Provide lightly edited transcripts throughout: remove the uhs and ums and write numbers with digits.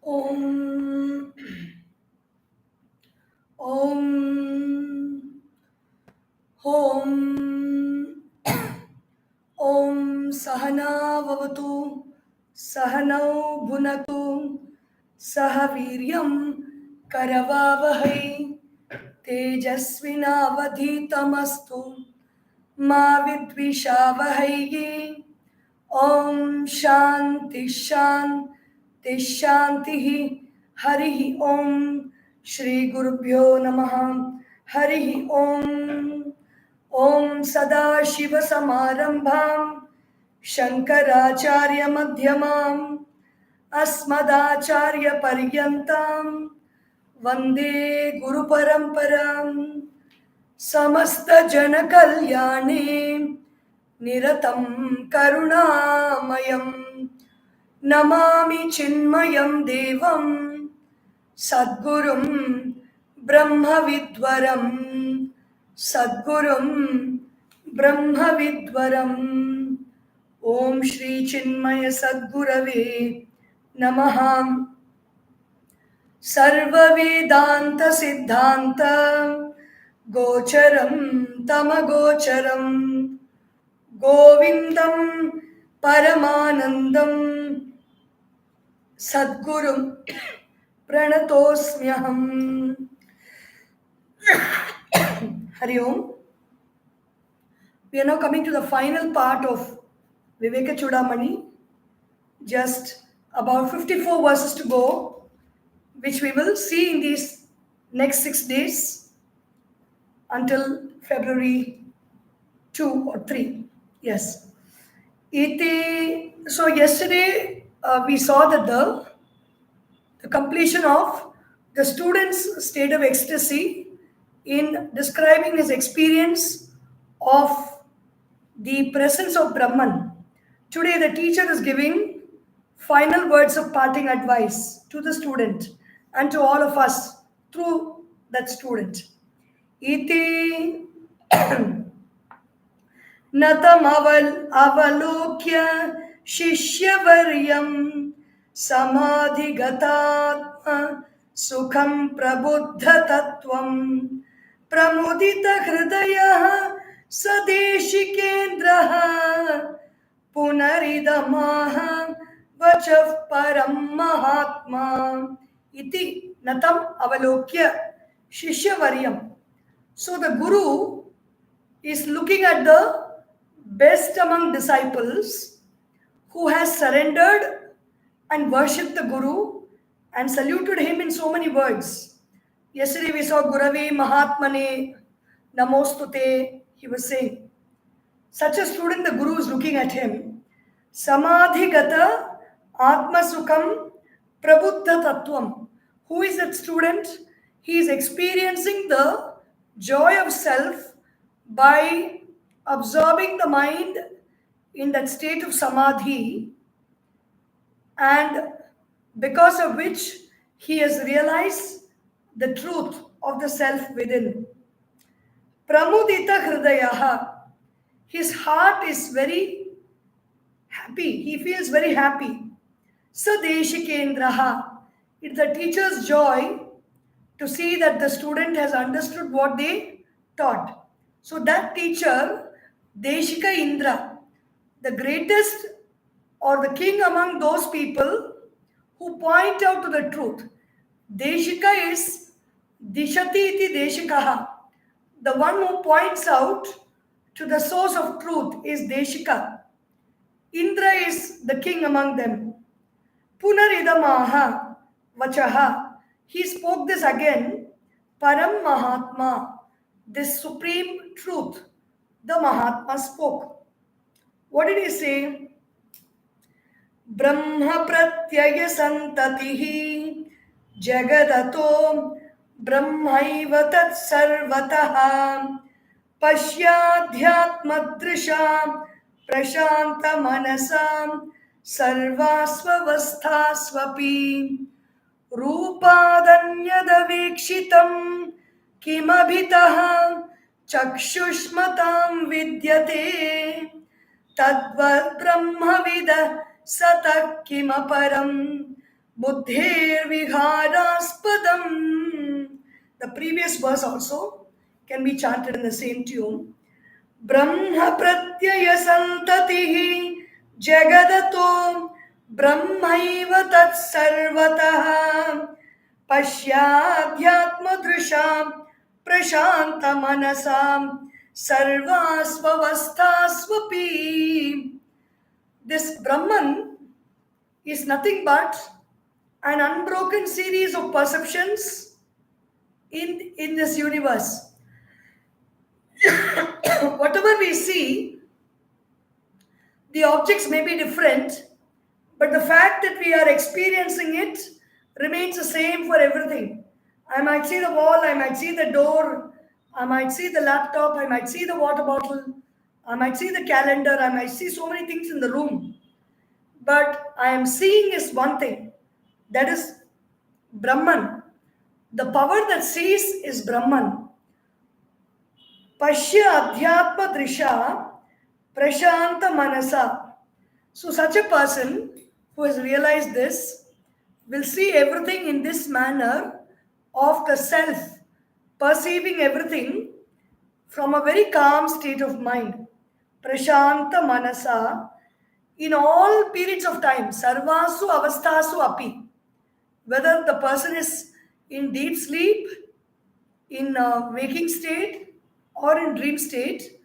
Om Om Om Om Sahana Vavatu Sahanau Bhunatu Sahaviryam Karavavahai Tejasvinavadhitamastu Ma Vidvishavahai. Om Shanti Shanti Shanti Harihi Om Shri Gurubhyo Namaha Harihi Om Om Sada Shiva Samarambham Shankaracharya Madhyamam Asmadacharya Paryantam Vande Guru Paramparam Samasta Jana Kalyane Niratam Karunamayam Namami Chinmayam Devam Sadgurum Brahma Vidwaram Sadgurum Brahma Vidwaram Om Shri Chinmaya Sadgurave Namaha Sarva Vedanta Siddhanta Gocharam Tamagocharam Govindam Paramanandam Sadgurum Pranatosmyaham. Hari Om. We are now coming to the final part of Vivekachoodamani. Just about 54 verses to go, which we will see in these next 6 days until February 2 or 3. Yes. So yesterday we saw that the completion of the student's state of ecstasy in describing his experience of the presence of Brahman. Today the teacher is giving final words of parting advice to the student and to all of us through that student. Iti Natamaval avalokya shishyavaryam samadhigatatma sukham prabuddha tattvam pramudita hridayah sadeshikeन्द्रः punaridamaha vachah param mahatma iti natam avalokya shishyavaryam. So the Guru is looking at the best among disciples who has surrendered and worshipped the Guru and saluted him in so many words. Yesterday we saw Gurave Mahatmane Namostute. He was saying, such a student, the Guru is looking at him. Samadhi Gata Atma Sukham Prabuddha Tattvam. Who is that student? He is experiencing the joy of self by absorbing the mind in that state of samadhi, and because of which he has realized the truth of the self within. Pramudita hridayaha. His heart is very happy. He feels very happy. Sadeshikeन्द्रः. It's the teacher's joy to see that the student has understood what they taught. So that teacher, Deshika Indra, the greatest or the king among those people who point out to the truth. Deshika is Dishati iti Deshikaha. The one who points out to the source of truth is Deshika. Indra is the king among them. Punaridamaha vachaha. He spoke this again. Param Mahatma. This supreme truth, the Mahatma spoke. What did he say? Brahma pratyaya santatihi jagadato brahmaiva tat sarvataha pashyadhyatmadrisha prashanta manasam sarvasvavasthasvapi रूपादन्यदवीक्षितं किमभितः चक्षुष्मतां विद्यते तद्वद् ब्रह्मविद सतः किमपरं buddhir vihārāspadam. The previous verse also can be chanted in the same tune. Brahma pratyaya santatihi jagadato brahmaiva tat sarvatah pashyadhyatma drisham prashanta manasam sarvasvavasthasvapi. This Brahman is nothing but an unbroken series of perceptions in this universe. Whatever we see, the objects may be different, but the fact that we are experiencing it remains the same for everything. I might see the wall, I might see the door, I might see the laptop, I might see the water bottle, I might see the calendar, I might see so many things in the room. But I am seeing is one thing, that is Brahman. The power that sees is Brahman. Pashya adhyatma drisha prashanta manasa. So such a person who has realized this will see everything in this manner of the self, perceiving everything from a very calm state of mind. Prashanta manasa, in all periods of time, sarvasu avasthasu api. Whether the person is in deep sleep, in waking state, or in dream state,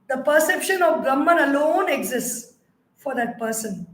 the perception of Brahman alone exists for that person.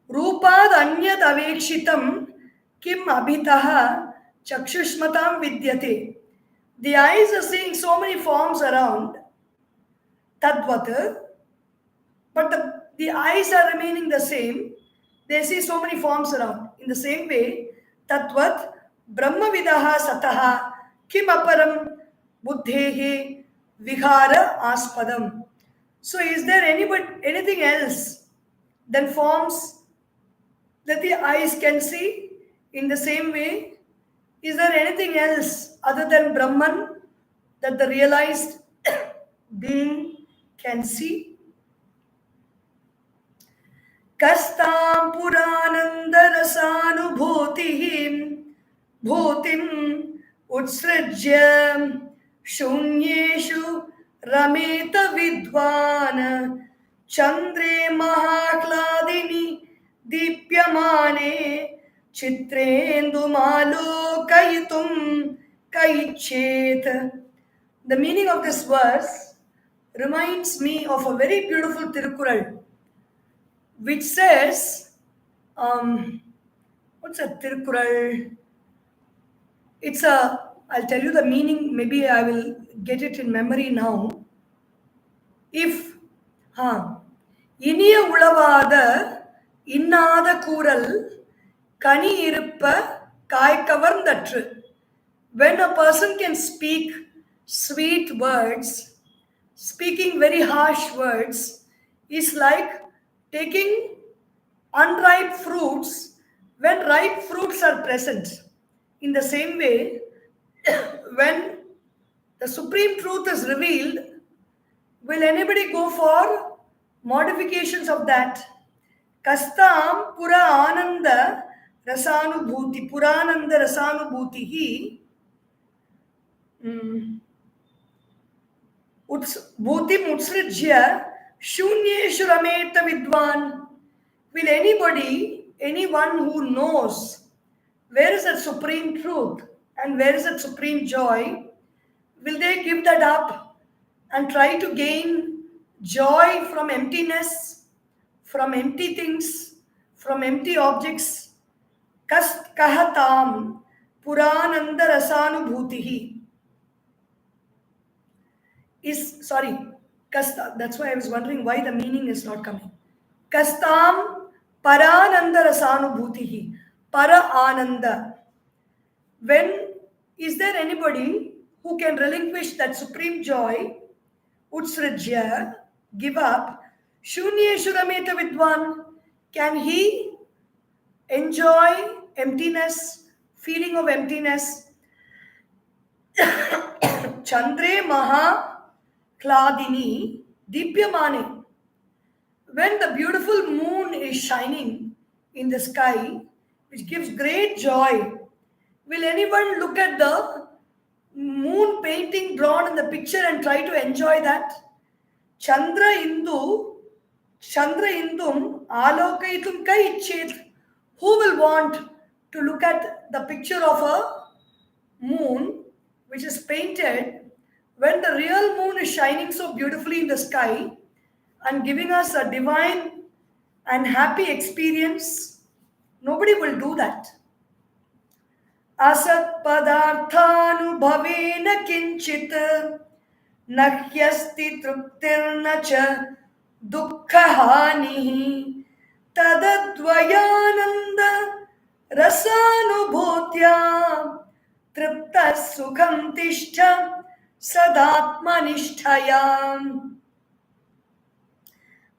Rupad anyat avekshitam kim abhitaha chakshushmatam vidyate. The eyes are seeing so many forms around, tadvat, but the eyes are remaining the same. They see so many forms around. In the same way, tadvat brahmavidaha sataha kim aparam buddhehe vihara aspadam. So is there anything else than forms that the eyes can see? In the same way, is there anything else other than Brahman that the realized being can see? Kastam puranandarasanubhutihim bhutim utsrajya shunyeshu rameta vidvan chandre mahakladini dipyamane chitrendu malokayitum kaichet. The meaning of this verse reminds me of a very beautiful Tirukkural, which says, what's a Tirukkural? I'll tell you the meaning, maybe I will get it in memory now. If, இனிய உளவாத இன்னாத கூறல் கனி இருப்ப காய்கவர்ந்தற்று. When a person can speak sweet words, speaking very harsh words is like taking unripe fruits when ripe fruits are present. In the same way, when the supreme truth is revealed, will anybody go for modifications of that? Kastam pura ananda rasanubhuti, purananda rasanubhutihi bhutim utsrijya shunyeshu rameta vidwan. Will anybody, anyone who knows where is that supreme truth and where is that supreme joy, will they give that up and try to gain joy from emptiness, from empty things, from empty objects? Kahatam purananda rasanubhutihi is, that's why I was wondering why the meaning is not coming. Kastam parananda rasanubhutihi, para ananda. When is there anybody who can relinquish that supreme joy, utsrajya, give up, shunyeshu rameta vidwan? Can he enjoy emptiness, feeling of emptiness? Chandre maha kladini dipyamane. When the beautiful moon is shining in the sky, which gives great joy. Will anyone look at the moon painting drawn in the picture and try to enjoy that? Chandra Indum Alokaitum Kaichit. Who will want to look at the picture of a moon which is painted when the real moon is shining so beautifully in the sky and giving us a divine and happy experience? Nobody will do that. Asat padarthanubhavena kinchit nahyasti truptirna cha dukkahanihi tadadvayananda rasanubhutya tripta sukham tishta sadatmanishtayam.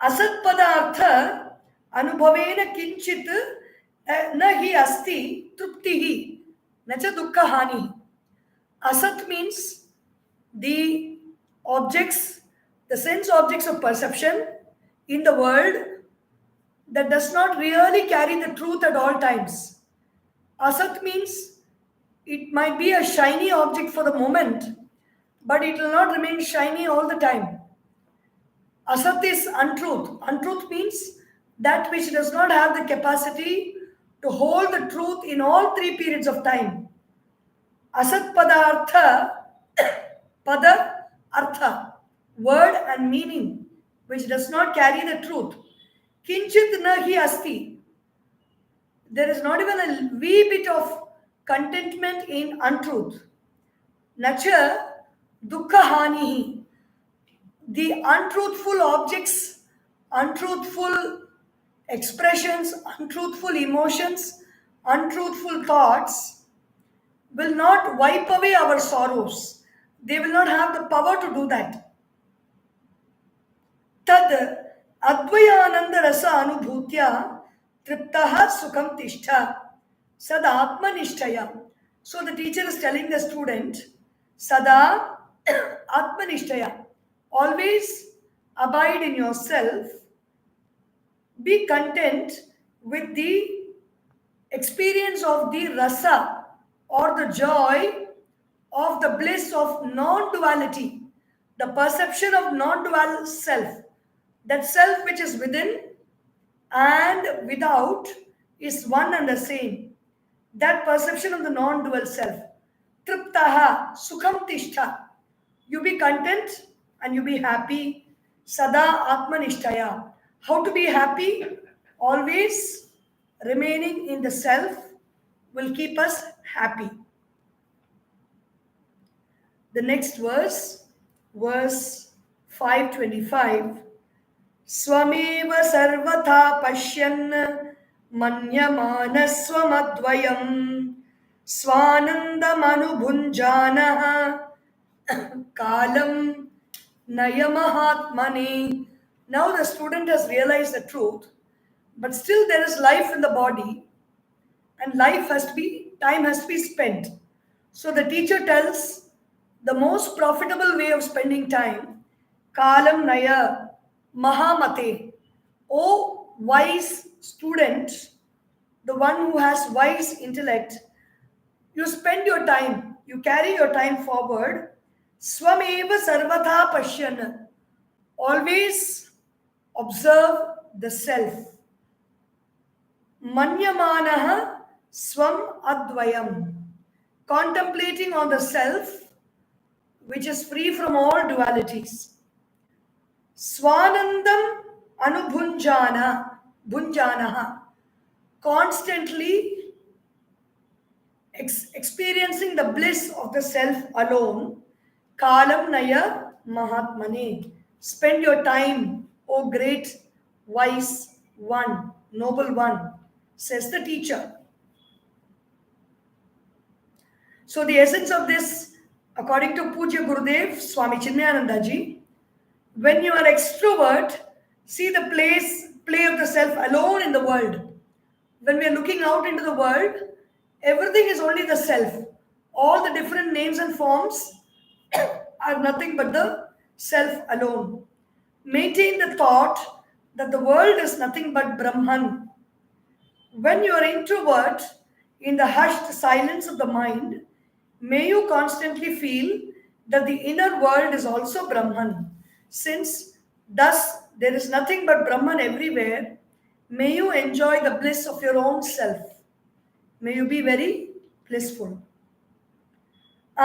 Asat padartha anubhavena kinchit nahi asti truptihi nacha dukkahani. Asat means the objects, the sense objects of perception in the world that does not really carry the truth at all times. Asat means it might be a shiny object for the moment, but it will not remain shiny all the time. Asat is untruth. Untruth means that which does not have the capacity to hold the truth in all three periods of time. Asat padartha, pada, artha, word and meaning, which does not carry the truth. Kinchit nahi asti. There is not even a wee bit of contentment in untruth. Nacha dukkahanihi. The untruthful objects, untruthful expressions, untruthful emotions, untruthful thoughts will not wipe away our sorrows. They will not have the power to do that. Tad advayananda rasa anubhutya triptaha sukham tishtha sad atmanishtaya. So the teacher is telling the student, sada atmanishtaya, always abide in yourself, be content with the experience of the rasa or the joy of the bliss of non-duality, the perception of non-dual self, that self which is within and without is one and the same, that perception of the non-dual self. Triptaha sukham tishtha, you be content and you be happy. Sada atmanishtaya, how to be happy? Always remaining in the self will keep us happy. The next verse 525. Swameva sarvatha pashyan manyamana swamadvayam swanandam anubhunjanaha kalam nayamahatmani. Now the student has realized the truth, but still there is life in the body and time has to be spent. So the teacher tells the most profitable way of spending time, kalam naya mahamate. O wise student, the one who has wise intellect, you spend your time, you carry your time forward. Swameva sarvatha pashyan, always observe the self. Manyamanaha swam advayam, contemplating on the self which is free from all dualities. Swanandam bhunjanaha, constantly experiencing the bliss of the self alone. Kalam naya mahatmane, spend your time, O great wise one, noble one, says the teacher. So the essence of this, according to Pujya Gurudev Swami Chinmayanandaji, when you are extrovert, see the play of the self alone in the world. When we are looking out into the world, everything is only the self. All the different names and forms are nothing but the self alone. Maintain the thought that the world is nothing but Brahman. When you are introvert, in the hushed silence of the mind, may you constantly feel that the inner world is also Brahman. Since thus there is nothing but Brahman everywhere, may you enjoy the bliss of your own self. May you be very blissful.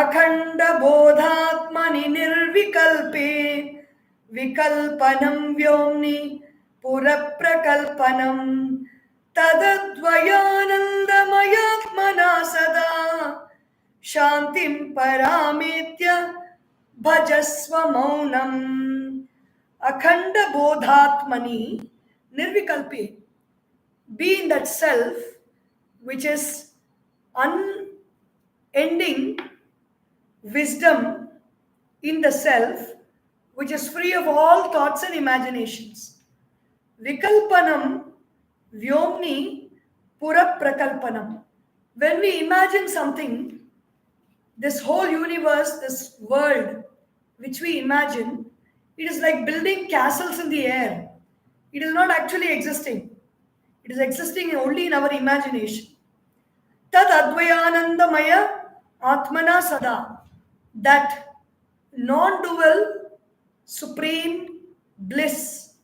अखंड बोधात्मनि निर्विकल्पे विकल्पनं व्योम्नि पुरप्रकल्पनं तदद्वयानन्दमयात्मना सदा शान्तिं परामेत्य भजस्व मौनम्. अखंड बोधात्मनि निर्विकल्पे, be in that self which is unending wisdom in the self, which is free of all thoughts and imaginations. Vikalpanam vyomni pura prakalpanam. When we imagine something, this whole universe, this world which we imagine, it is like building castles in the air. It is not actually existing. It is existing only in our imagination. Tad advayanandamaya atmana sada. That non-dual supreme bliss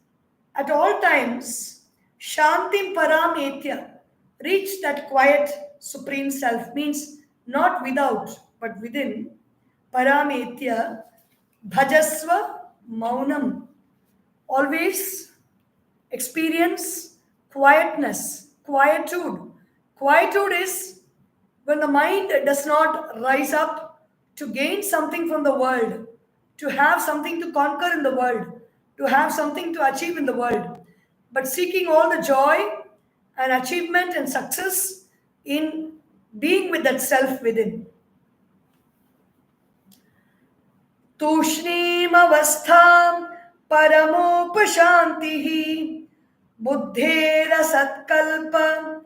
at all times, shantim parametya, reach that quiet supreme self, means not without but within. Parametya bhajasva maunam, always experience quietness, quietude. Quietude is when the mind does not rise up to gain something from the world, to have something to conquer in the world, to have something to achieve in the world, but seeking all the joy and achievement and success in being with that self within. Tushnim avastham paramopashantihi buddhera satkalpa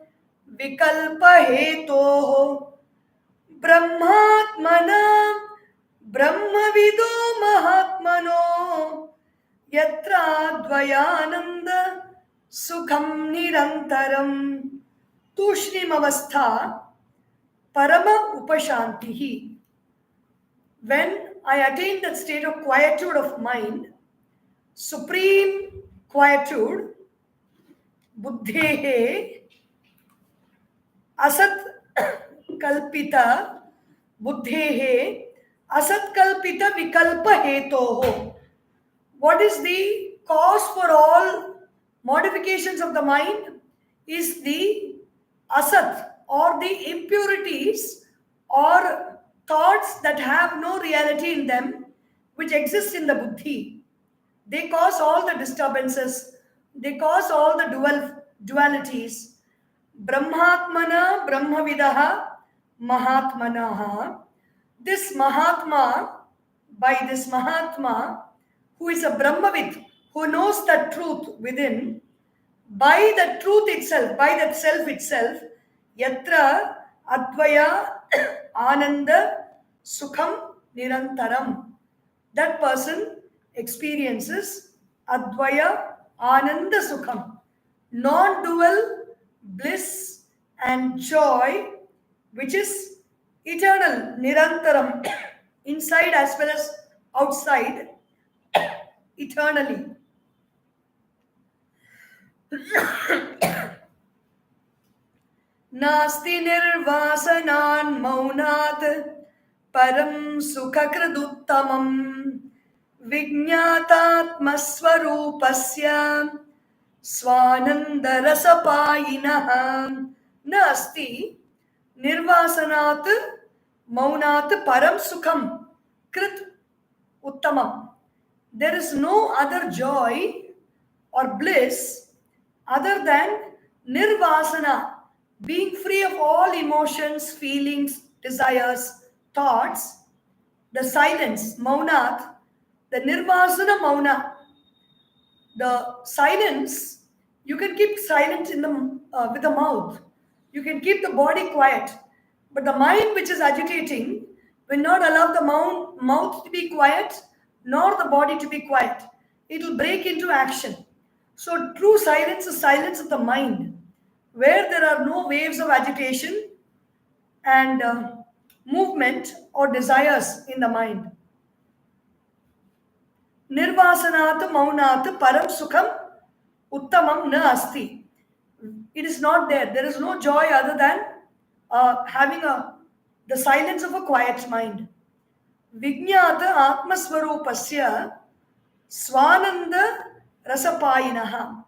vikalpa hetoho Brahmatmana Brahmavido Mahatmano Yatra Dvayananda Sukham Nirantaram Tushrim Avastha Parama Upashantihi. When I attain that state of quietude of mind, supreme quietude, Buddhehe Asat Kalpita Buddhehe Asat Kalpita Vikalpa Hetoho. What is the cause for all modifications of the mind? Is the asat, or the impurities or thoughts that have no reality in them, which exist in the buddhi. They cause all the disturbances, they cause all the dualities. Brahmatmana Brahmavidaha Mahatmanaha. This Mahatma, by this Mahatma, who is a Brahmavid, who knows the truth within, by the truth itself, by that self itself, Yatra Advaya Ananda Sukham Nirantaram. That person experiences Advaya Ananda Sukham, non-dual bliss and joy, which is eternal, Nirantaram, inside as well as outside, eternally. Nasti nirvasanan maunat param sukhakriduttamam vijñātātmasvarūpasya svanandarasapāyinah. Nasti nirvasanat maunat param sukham krit uttamam. There is no other joy or bliss other than nirvasana, being free of all emotions, feelings, desires, thoughts. The silence, maunat, the nirvasana mauna, the silence, you can keep silent in the with the mouth. You can keep the body quiet. But the mind which is agitating will not allow the mouth to be quiet, nor the body to be quiet. It will break into action. So true silence is silence of the mind. Where there are are no waves of agitation and movement or desires in the mind. Nirvasanat maunat param sukham uttamam na asti. It is not there. There is no joy other than having the silence of a quiet mind. Vijnata atmaswarupasya swananda rasapayinaha.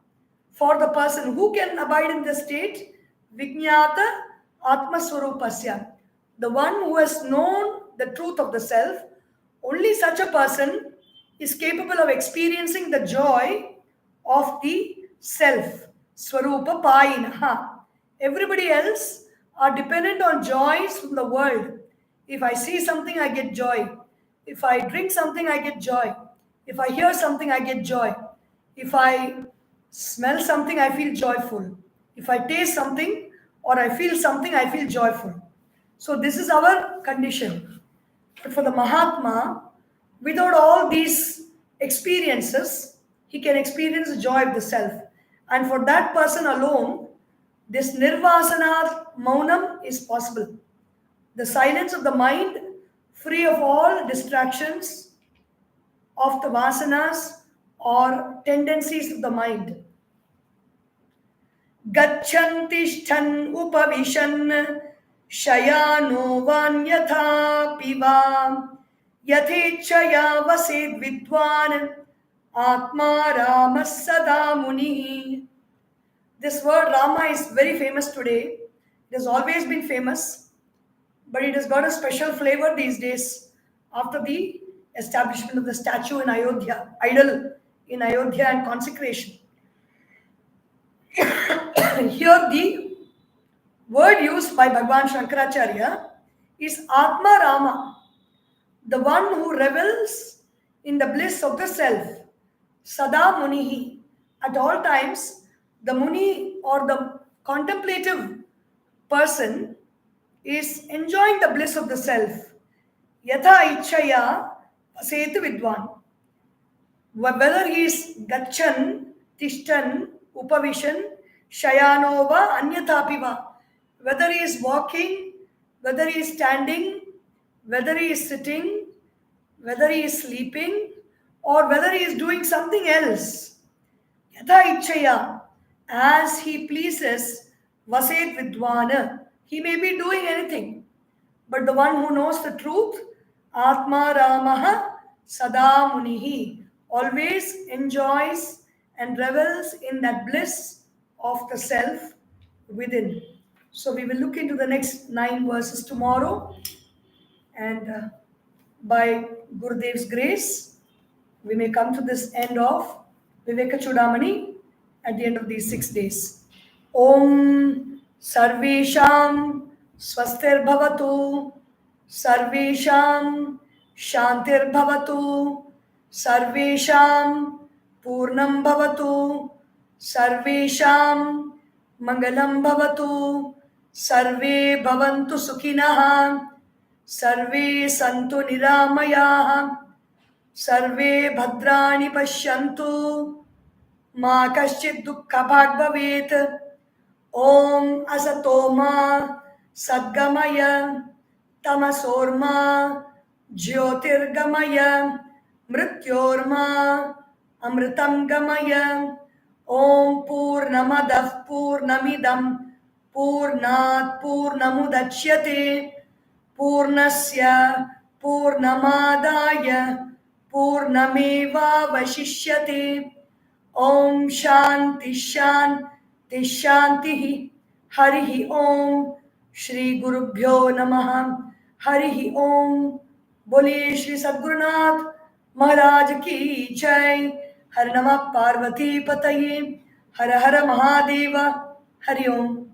For the person who can abide in this state, Vijnata atmaswarupasya, the one who has known the truth of the self, only such a person is capable of experiencing the joy of the self. Swarupa Payinaha. Everybody else are dependent on joys from the world. If I see something, I get joy. If I drink something, I get joy. If I hear something, I get joy. If I smell something, I feel joyful. If I taste something or I feel something, I feel joyful. So this is our condition. But for the Mahatma, without all these experiences, he can experience the joy of the self. And for that person alone, this nirvasana maunam is possible. The silence of the mind, free of all distractions of the vasanas or tendencies of the mind. Gacchantishtan upavishan shayano vanyatha piva yathechaya vasid vidwan atma rama sada muni. This word Rama is very famous today. It has always been famous, but it has got a special flavor these days after the establishment of the statue in Ayodhya, idol in Ayodhya and consecration. Here the word used by Bhagavan Shankaracharya is Atma Rama, the one who revels in the bliss of the self. Sada Munihi. At all times, the Muni or the contemplative person is enjoying the bliss of the self. Yatha Ichchaya Vasetu Vidwan. Whether he is Gachan, Tishtan, Upavishan, Shayanova, Anyathapiva. Whether he is walking, whether he is standing, whether he is sitting, whether he is sleeping, or whether he is doing something else. Yatha Ichchaya, as he pleases, Vaset Vidwana. He may be doing anything, but the one who knows the truth, Atma Ramaha Sada Munihi, always enjoys and revels in that bliss of the self within. So we will look into the next 9 verses tomorrow, and by Gurudev's grace, we may come to this end of Vivekachoodamani at the end of these 6 days. Om Sarvesham Swastir Bhavatu, Sarvesham Shantir Bhavatu, Sarvesham Purnam Bhavatu, Sarvesham Mangalam Bhavatu, Sarve Bhavantu Sukhinaha, Sarve Santu Niramayaha, Sarve Bhadrani Pashyantu, Ma Kaschid Dukkha Bhag Bhavet. Om Asatoma Sadgamaya Tamasorma Jyotirgamaya Mrityorma Amritam Gamaya. Om Purnamadav Purnamidam Purnat Purnamudachyate Purnasya Purnamadaya Purnameva Vashishyate. Om Shanti Shanti Shanti. Harihi Om. Shri Gurubhyo Namaha. Harihi Om. Bole Shri Sadgurunath Maharaj Ki Jai. Har Namah Parvati Pataye. Har Har Mahadeva. Hari Om.